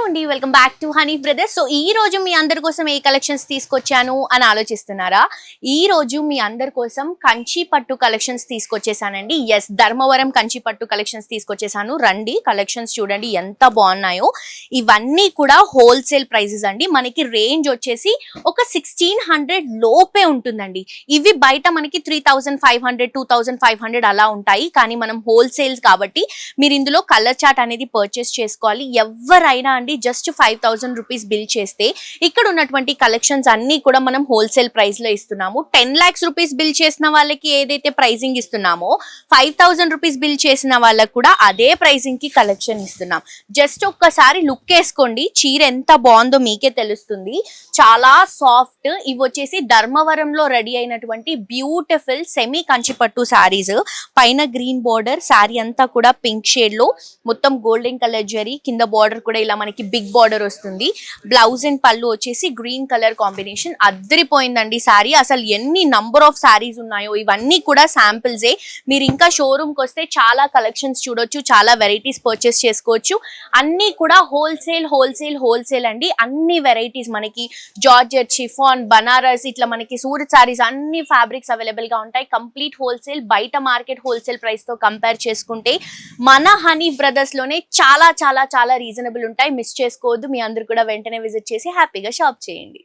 అండి, welcome back to honey brothers. So ఈ రోజు మీ అందరి కోసం ఏ కలెక్షన్స్ తీసుకొచ్చాను అని ఆలోచిస్తున్నారా? ఈ రోజు మీ అందరి కోసం కంచి పట్టు కలెక్షన్స్ తీసుకొచ్చేసానండి. ఎస్, ధర్మవరం కంచి పట్టు కలెక్షన్స్ తీసుకొచ్చేసాను. రండి, కలెక్షన్స్ చూడండి ఎంత బాగున్నాయో. ఇవన్నీ కూడా హోల్సేల్ ప్రైజెస్ అండి. మనకి రేంజ్ వచ్చేసి ఒక 1600 లోపే ఉంటుందండి. ఇవి బయట మనకి 3500 2500 అలా ఉంటాయి. కానీ మనం హోల్సేల్స్ కాబట్టి మీరు ఇందులో కలర్ చార్ట్ అనేది పర్చేస్ చేసుకోవాలి. ఎవరైనా అండి జస్ట్ 5000 రూపీస్ బిల్ చేస్తే ఇక్కడ ఉన్నటువంటి కలెక్షన్స్ అన్ని కూడా మనం హోల్సేల్ ప్రైస్ లో ఇస్తున్నాము. 10 lakhs రూపీస్ బిల్ చేసిన వాళ్ళకి ఏదైతే ప్రైసింగ్ ఇస్తున్నామో 5000 రూపీస్ బిల్ చేసిన వాళ్ళకి కూడా అదే ప్రైసింగ్ కి కలెక్షన్ ఇస్తున్నాం. జస్ట్ ఒక్కసారి లుక్ వేసుకోండి, చీర ఎంత బాగుందో మీకే తెలుస్తుంది. చాలా సాఫ్ట్. ఇవి వచ్చేసి ధర్మవరంలో రెడీ అయినటువంటి బ్యూటిఫుల్ సెమీ కంచిపట్టు శారీస్. పైన గ్రీన్ బోర్డర్, శారీ అంతా కూడా పింక్ షేడ్ లో మొత్తం గోల్డెన్ కలర్ జరీ, కింద బార్డర్ కూడా ఇలా మనకి బిగ్ బార్డర్ వస్తుంది. బ్లౌజ్ అండ్ పళ్ళు వచ్చేసి గ్రీన్ కలర్ కాంబినేషన్. అద్దరిపోయిందండి శారీ. అసలు ఎన్ని నంబర్ ఆఫ్ శారీస్ ఉన్నాయో ఇవన్నీ కూడా శాంపిల్సే. మీరు ఇంకా షోరూమ్ కి వస్తే చాలా కలెక్షన్స్ చూడొచ్చు, చాలా వెరైటీస్ పర్చేస్ చేసుకోవచ్చు. అన్ని కూడా హోల్సేల్ హోల్సేల్ హోల్సేల్ అండి. అన్ని వెరైటీస్ మనకి జార్జెట్, షిఫాన్, బనారస్, ఇట్లా మనకి సూరత్ శారీస్ అన్ని ఫ్యాబ్రిక్స్ అవైలబుల్ గా ఉంటాయి. Complete wholesale. బయట మార్కెట్ హోల్సేల్ ప్రైస్ తో కంపేర్ చేసుకుంటే మన హనీ బ్రదర్స్ లోనే చాలా చాలా చాలా రీజనబుల్ ఉంటాయి. మిస్ చేసుకోవద్దు. మీ అందరు కూడా వెంటనే విజిట్ చేసి హ్యాపీగా షాప్ చేయండి.